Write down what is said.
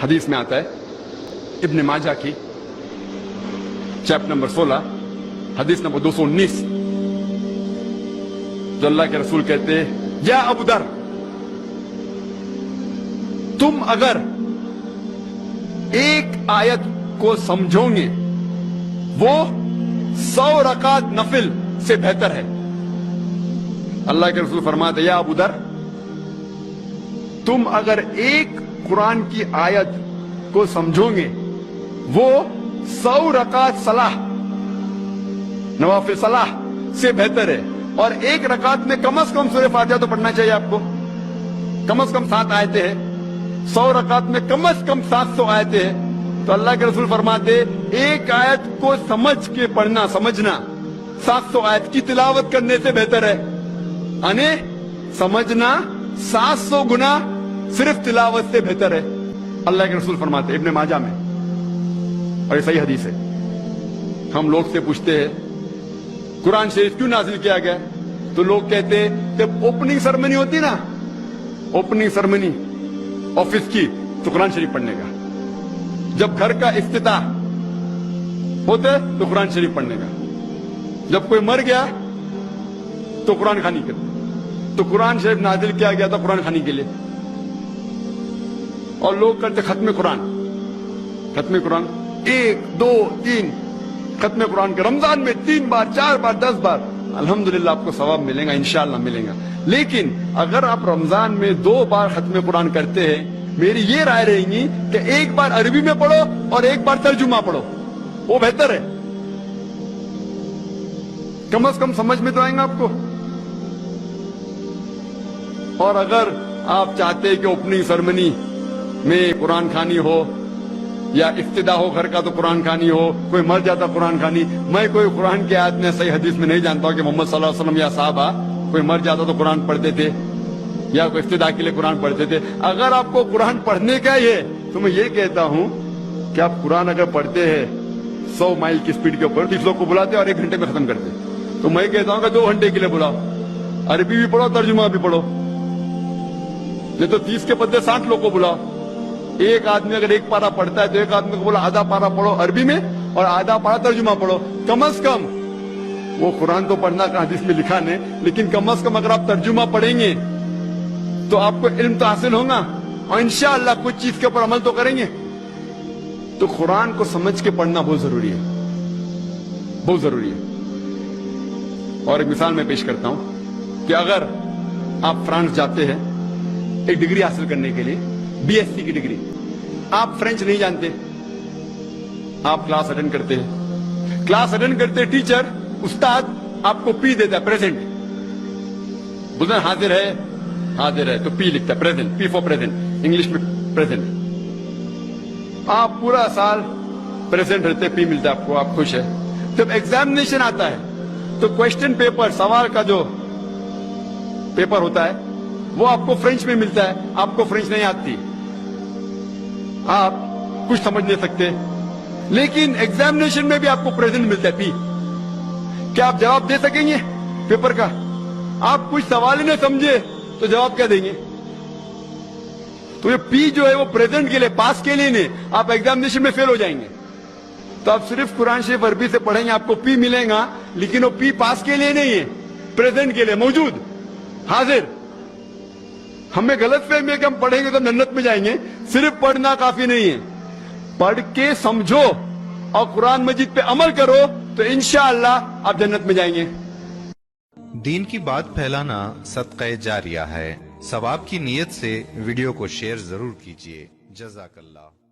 حدیث میں آتا ہے ابن ماجہ کی چیپٹر نمبر 16 حدیث نمبر 219، جو اللہ کے رسول کہتے ہیں یا ابو در، تم اگر ایک آیت کو سمجھو گے وہ 100 رکعت نفل سے بہتر ہے۔ اللہ کے رسول فرماتے یا ابو در، تم اگر ایک قرآن کی آیت کو سمجھو گے وہ 100 رکعت صلاح، نوافل صلاح سے بہتر ہے، اور ایک رکعت میں کم از کم سورہ فاتحہ تو پڑھنا چاہیے آپ کو، کم از کم 7 آیتیں ہیں، 100 رکعت میں کم از کم 700 آیتیں ہیں۔ تو اللہ کے رسول فرماتے ایک آیت کو سمجھ کے پڑھنا، سمجھنا 700 آیت کی تلاوت کرنے سے بہتر ہے، یعنی سمجھنا 700 گنا صرف تلاوت سے بہتر ہے۔ اللہ کے رسول فرماتے ابن ماجہ میں، اور یہ صحیح حدیث ہے۔ ہم لوگ سے پوچھتے ہیں قرآن شریف کیوں نازل کیا گیا، تو لوگ کہتے ہیں جب اوپننگ سرمنی ہوتی نا، اوپننگ سرمنی آفس کی، تو قرآن شریف پڑھنے کا، جب گھر کا افتتاح ہوتا ہے تو قرآن شریف پڑھنے کا، جب کوئی مر گیا تو قرآن خوانی کرتے، تو قرآن شریف نازل کیا گیا تھا قرآن خوانی کے لیے۔ اور لوگ کرتے ختم قرآن، ختم قرآن 1 2 3 ختم قرآن کے رمضان میں 3 بار 4 بار 10 بار، الحمدللہ آپ کو ثواب ملے گا، انشاءاللہ ملے گا۔ لیکن اگر آپ رمضان میں 2 بار ختم قرآن کرتے ہیں، میری یہ رائے رہے گی کہ 1 بار عربی میں پڑھو اور 1 بار ترجمہ پڑھو، وہ بہتر ہے، کم از کم سمجھ میں تو آئیں گا آپ کو۔ اور اگر آپ چاہتے ہیں کہ اوپننگ سرمنی میں قرآن خوانی ہو یا افتتاح ہو گھر کا تو قرآن خوانی ہو، کوئی مر جاتا قرآن خوانی، میں کوئی قرآن کی آیت میں صحیح حدیث میں نہیں جانتا ہوں کہ محمد صلی اللہ علیہ وسلم یا صحابہ کوئی مر جاتا تو قرآن پڑھتے تھے یا کوئی افتتاح کے لیے قرآن پڑھتے تھے۔ اگر آپ کو قرآن پڑھنے کا ہی ہے تو میں یہ کہتا ہوں کہ آپ قرآن اگر پڑھتے ہیں 100 مائل کی سپیڈ کے اوپر، 30 لوگ کو بلاتے اور 1 گھنٹے میں ختم کرتے، تو میں کہتا ہوں کہ 2 گھنٹے کے لیے بلاؤ، عربی بھی پڑھو ترجمہ بھی پڑھو، نہیں تو 30 کے بدلے 60 لوگ کو بلاؤ۔ ایک آدمی اگر 1 پارہ پڑھتا ہے تو ایک آدمی کو بولا آدھا پارہ پڑھو عربی میں اور آدھا پارہ ترجمہ پڑھو، کم از کم وہ قرآن تو پڑھنا کا حدیث میں لکھا نہیں، لیکن کم از کم اگر آپ ترجمہ پڑھیں گے تو آپ کو علم تو حاصل ہوگا، اور انشاءاللہ کچھ چیز کے اوپر عمل تو کریں گے۔ تو قرآن کو سمجھ کے پڑھنا بہت ضروری ہے، بہت ضروری ہے۔ اور ایک مثال میں پیش کرتا ہوں کہ اگر آپ فرانس جاتے ہیں ایک ڈگری حاصل کرنے کے لیے، BSc کی ڈگری، آپ فرینچ نہیں جانتے، آپ کلاس اٹینڈ کرتے ہیں، کلاس اٹینڈ کرتے ٹیچر استاد آپ کو پی دیتا ہے، پریزنٹ بولتے ہیں حاضر ہے، حاضر ہے تو پی لکھتا ہے، present, P for present, English میں پریزنٹ۔ آپ پورا سال پریزنٹ رہتے، پی ملتا ہے آپ کو، آپ خوش ہے۔ جب ایگزامینیشن آتا ہے تو کوشچن پیپر، سوال کا جو پیپر ہوتا ہے وہ آپ کو فرینچ میں ملتا ہے، آپ کو فرینچ نہیں آتی، آپ کچھ سمجھ نہیں سکتے، لیکن ایگزامینیشن میں بھی آپ کو پریزنٹ ملتا ہے، پی۔ کیا آپ جواب دے سکیں گے پیپر کا؟ آپ کچھ سوال ہی نہیں سمجھے تو جواب کیا دیں گے؟ تو یہ پی جو ہے وہ پریزنٹ کے لیے، پاس کے لیے نہیں، آپ ایگزامینیشن میں فیل ہو جائیں گے۔ تو آپ صرف قرآن شریف عربی سے پڑھیں گے، آپ کو پی ملے گا، لیکن وہ پی پاس کے لیے نہیں ہے، پریزنٹ کے لیے، موجود، حاضر۔ ہمیں غلط فہمی ہے کہ ہم پڑھیں گے تو جنت میں جائیں گے، صرف پڑھنا کافی نہیں ہے، پڑھ کے سمجھو اور قرآن مجید پہ عمل کرو تو انشاءاللہ آپ جنت میں جائیں گے۔ دین کی بات پھیلانا صدقہ جاریہ ہے، ثواب کی نیت سے ویڈیو کو شیئر ضرور کیجیے۔ جزاک اللہ۔